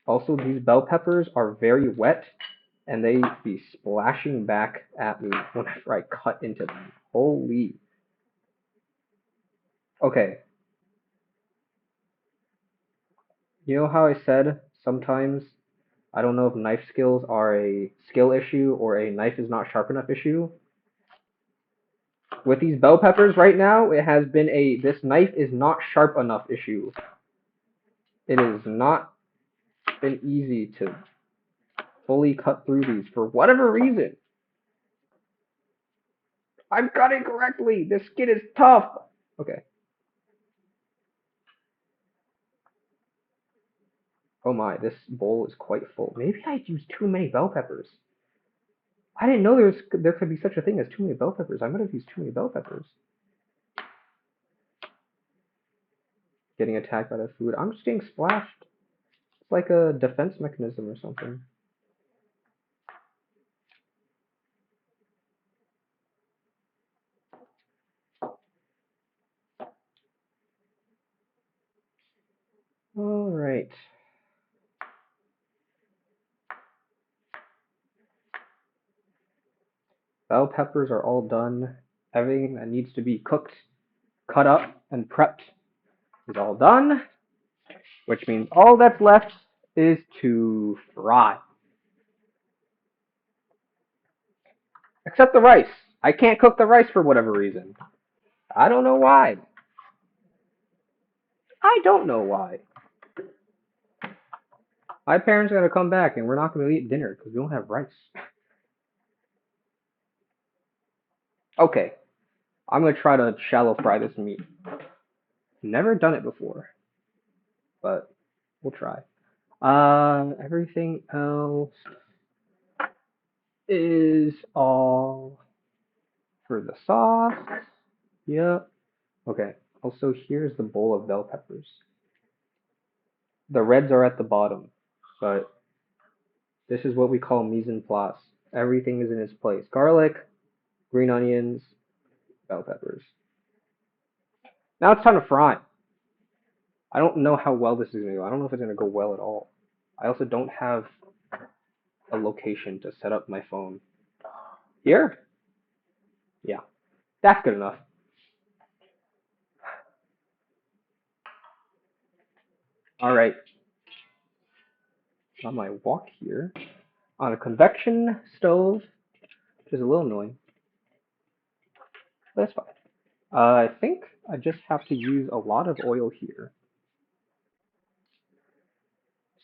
Also, these bell peppers are very wet and they be splashing back at me whenever I cut into them. Holy. Okay, you know how I said sometimes I don't know if knife skills are a skill issue or a knife is not sharp enough issue? With these bell peppers right now, it has been a this knife is not sharp enough issue. It has not been easy to fully cut through these for whatever reason. I'm cutting correctly. This skin is tough. Okay. Oh my, this bowl is quite full. Maybe I used too many bell peppers. I didn't know there could be such a thing as too many bell peppers. I might have used too many bell peppers. Getting attacked by the food. I'm just getting splashed. It's like a defense mechanism or something. All right. Bell peppers are all done. Everything that needs to be cooked, cut up, and prepped is all done, which means all that's left is to fry. Except the rice. I can't cook the rice for whatever reason. I don't know why. I don't know why. My parents are gonna come back and we're not gonna eat dinner because we don't have rice. Okay, I'm gonna try to shallow fry this meat. Never done it before, but we'll try. Everything else is all for the sauce. Yep. Okay. Also, here's the bowl of bell peppers. The reds are at the bottom, but this is what we call mise en place. Everything is in its place. Garlic, green onions, bell peppers. Now it's time to fry. I don't know how well this is gonna go. I don't know if it's gonna go well at all. I also don't have a location to set up my phone. Here? Yeah, that's good enough. All right, on my wok here, on a convection stove, which is a little annoying, but that's fine. I think I just have to use a lot of oil here.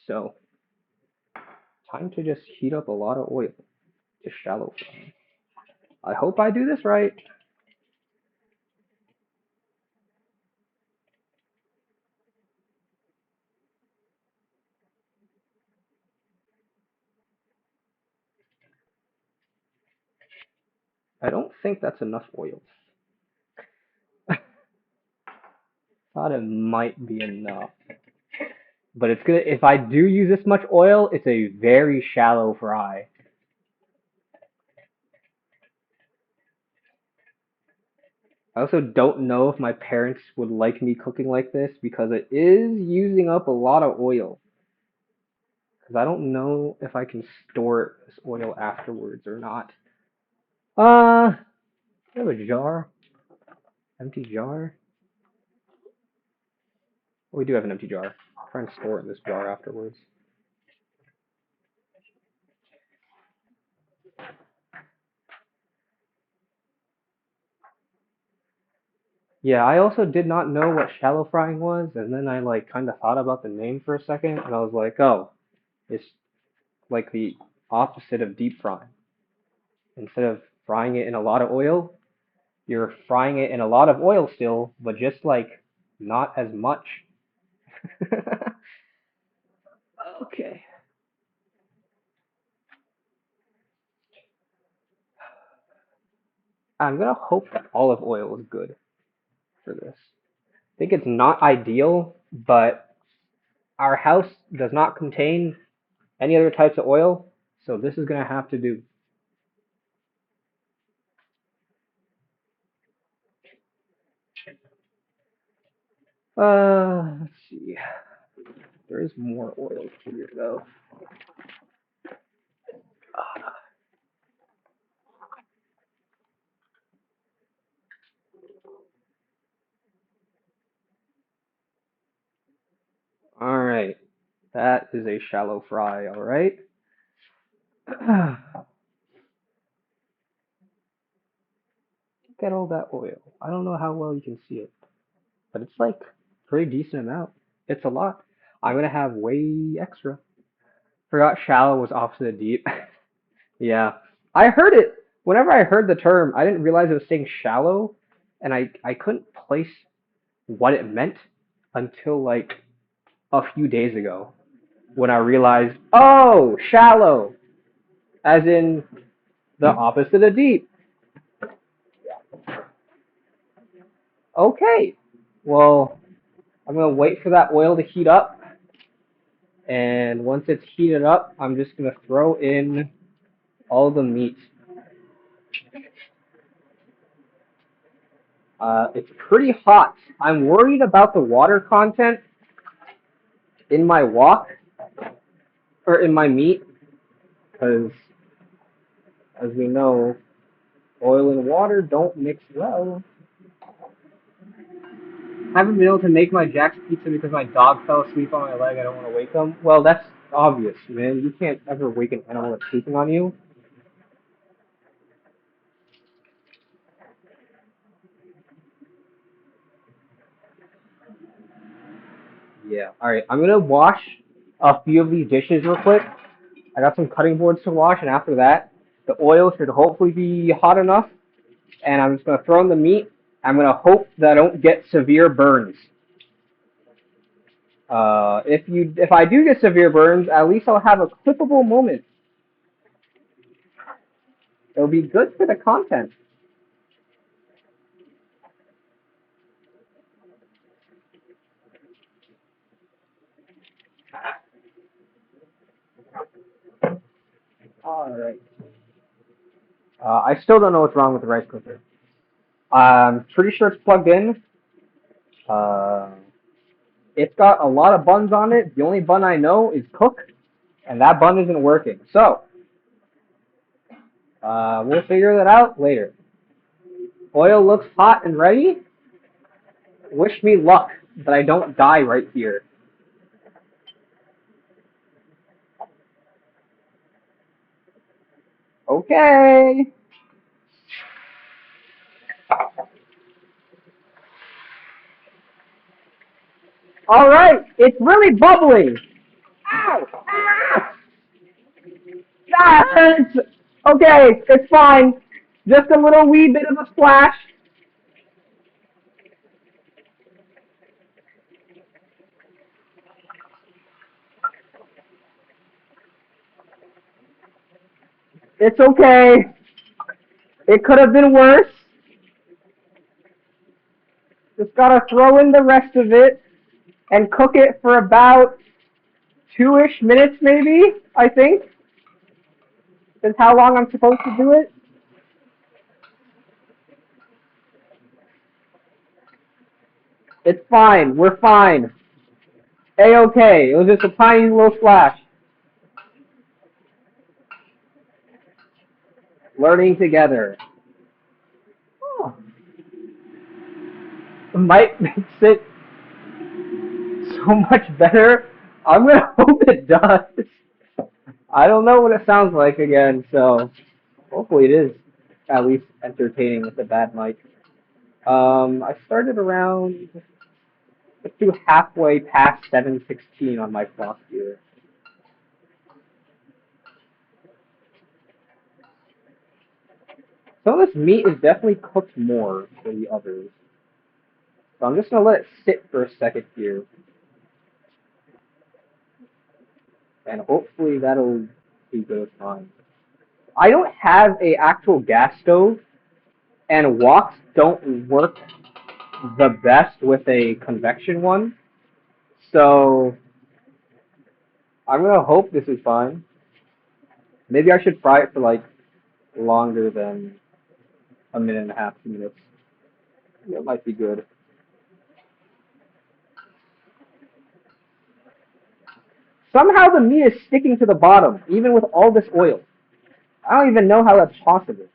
So, time to just heat up a lot of oil to shallow fry. I hope I do this right. I don't think that's enough oil. Thought it might be enough. But it's gonna if I do use this much oil, it's a very shallow fry. I also don't know if my parents would like me cooking like this because it is using up a lot of oil. Because I don't know if I can store this oil afterwards or not. I have a jar, empty jar. Oh, we do have an empty jar. I'll try and store it in this jar afterwards. Yeah, I also did not know what shallow frying was, and then I like kind of thought about the name for a second, and I was like, oh, it's like the opposite of deep frying. Instead of frying it in a lot of oil, you're frying it in a lot of oil still, but just like not as much. Okay. I'm gonna hope that olive oil is good for this. I think it's not ideal, but our house does not contain any other types of oil, so this is gonna have to do. Let's see. There is more oil here though. All right, that is a shallow fry. All right. Look at all that oil. I don't know how well you can see it, but it's like pretty decent amount. It's a lot. I'm gonna have way extra. Forgot shallow was opposite of deep. Yeah, I heard it. Whenever I heard the term, I didn't realize it was saying shallow, and I couldn't place what it meant until like a few days ago when I realized, oh, shallow, as in the opposite of deep. Okay, well, I'm gonna wait for that oil to heat up, and once it's heated up, I'm just gonna throw in all the meat. It's pretty hot. I'm worried about the water content in my wok or in my meat because, as we know, oil and water don't mix well. I haven't been able to make my Jack's pizza because my dog fell asleep on my leg. I don't want to wake him. Well, that's obvious, man. You can't ever wake an animal that's sleeping on you. Yeah. All right. I'm gonna wash a few of these dishes real quick. I got some cutting boards to wash, and after that, the oil should hopefully be hot enough. And I'm just gonna throw in the meat. I'm gonna hope that I don't get severe burns. If I do get severe burns, at least I'll have a clippable moment. It'll be good for the content. All right. I still don't know what's wrong with the rice cooker. I'm pretty sure it's plugged in. Uh, it's got a lot of buttons on it. The only button I know is cook, and that button isn't working. So, we'll figure that out later. Oil looks hot and ready. Wish me luck that I don't die right here. Okay. All right. It's really bubbling. Ow! Ah! Ah! Okay, it's fine. Just a little wee bit of a splash. It's okay. It could have been worse. Just gotta throw in the rest of it and cook it for about 2-ish minutes, maybe. I think is how long I'm supposed to do it. It's fine. We're fine. A-okay. It was just a tiny little splash. Learning together. Oh, might makes it so much better. I'm gonna hope it does. I don't know what it sounds like again, so hopefully it is at least entertaining with the bad mic. I started around, let's do halfway past 7:16 on my clock here. Some of this meat is definitely cooked more than the others. So I'm just gonna let it sit for a second here, and hopefully that'll be good fine. I don't have a actual gas stove, and woks don't work the best with a convection one. So I'm gonna hope this is fine. Maybe I should fry it for like longer than a minute and a half, 2 minutes. It might be good. Somehow the meat is sticking to the bottom, even with all this oil. I don't even know how that's possible.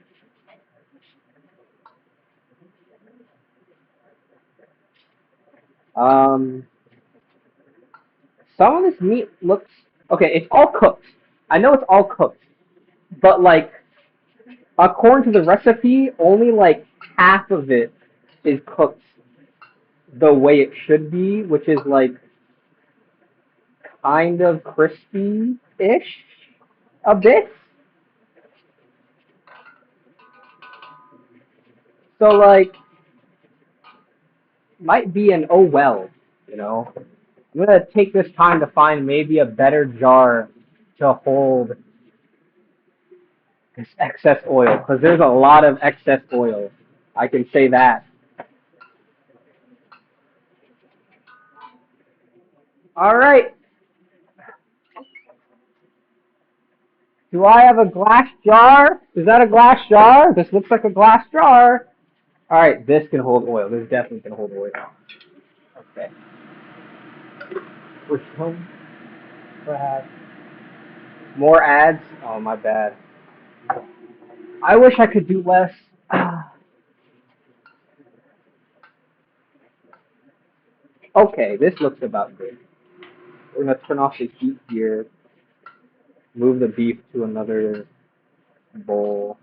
Um, some of this meat looks okay. It's all cooked. I know it's all cooked, but like according to the recipe, only like half of it is cooked the way it should be, which is like kind of crispy-ish a bit. So like might be an oh well, you know. I'm gonna take this time to find maybe a better jar to hold this excess oil because there's a lot of excess oil. I can say that. All right. Do I have a glass jar? Is that a glass jar? This looks like a glass jar. All right, this can hold oil. This definitely can hold oil. Okay. We're some perhaps more ads. Oh my bad. I wish I could do less. Okay, this looks about good. We're gonna turn off the heat here. Move the beef to another bowl.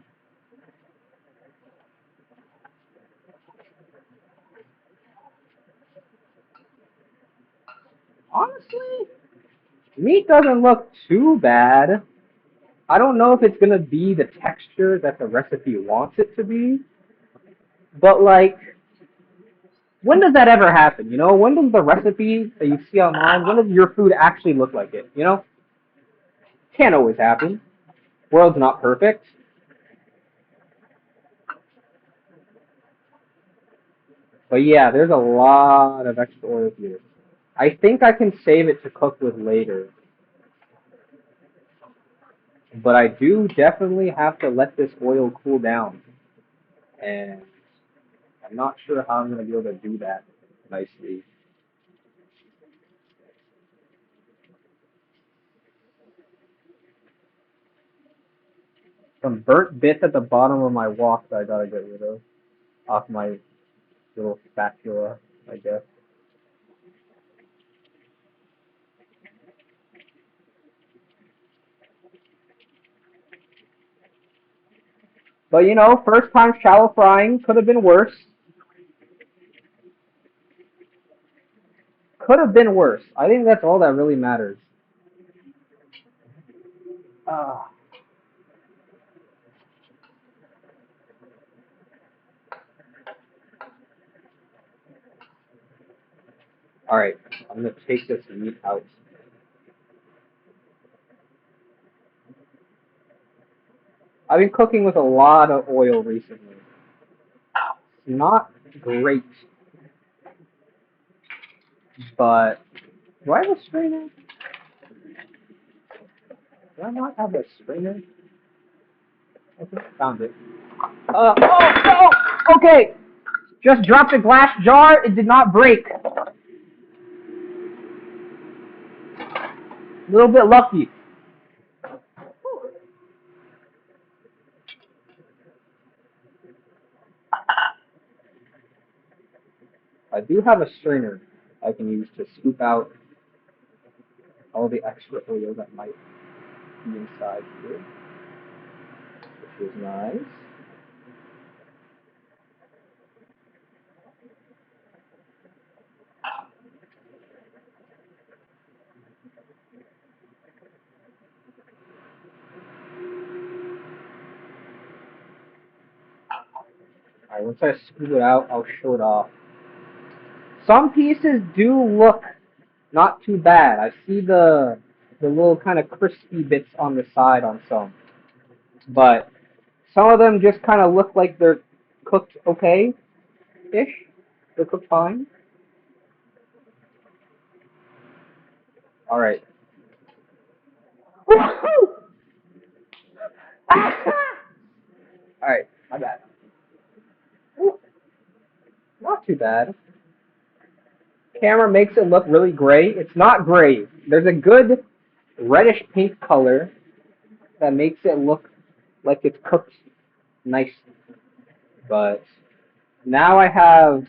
Honestly, meat doesn't look too bad. I don't know if it's gonna be the texture that the recipe wants it to be, but like, when does that ever happen? You know, when does the recipe that you see online, when does your food actually look like it? You know, can't always happen. World's not perfect. But yeah, there's a lot of extra oil here. I think I can save it to cook with later, but I do definitely have to let this oil cool down, and I'm not sure how I'm going to be able to do that nicely. Some burnt bits at the bottom of my wok that I gotta get rid of off my little spatula, I guess. But first time shallow frying could have been worse. Could have been worse. I think that's all that really matters. Uh, all right, I'm gonna take this meat out. I've been cooking with a lot of oil recently. It's not great, but do I have a strainer? Do I not have a strainer? Okay, found it. Oh, no! Okay, just dropped a glass jar. It did not break. A little bit lucky. I do have a strainer I can use to scoop out all the extra oil that might be inside here, which is nice. Alright, once I scoop it out, I'll show it off. Some pieces do look not too bad. I see the little kind of crispy bits on the side on some, but some of them just kind of look like they're cooked okay-ish. They're cooked fine. All right. All right, my bad. Not too bad. Camera makes it look really gray. It's not gray. There's a good reddish pink color that makes it look like it's cooked nicely. But now I have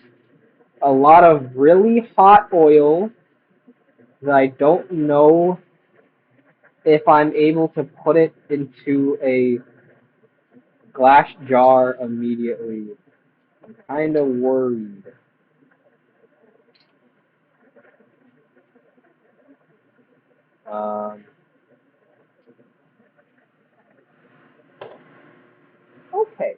a lot of really hot oil that I don't know if I'm able to put it into a glass jar immediately. I'm kind of worried. Um, okay.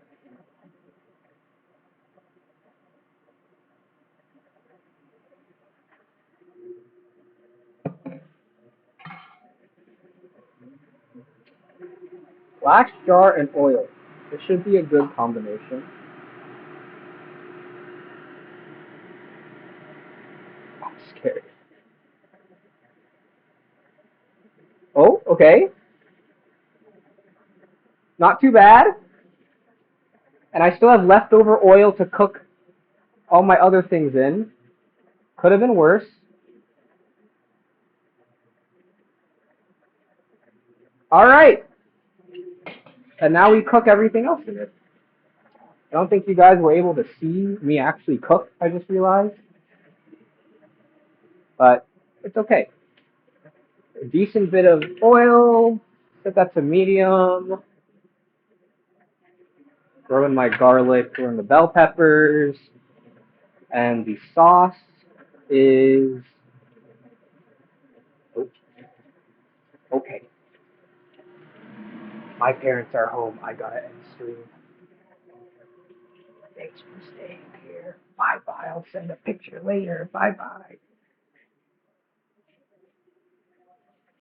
Glass jar and oil. This should be a good combination. I'm scared. Oh, okay. Not too bad. And I still have leftover oil to cook all my other things in. Could have been worse. All right. And now we cook everything else in it. I don't think you guys were able to see me actually cook, I just realized. But it's okay. A decent bit of oil. Set that to medium. Throw in my garlic, throw in the bell peppers. And the sauce is... Okay. My parents are home. I gotta end stream. Thanks for staying here. Bye bye. I'll send a picture later. Bye bye.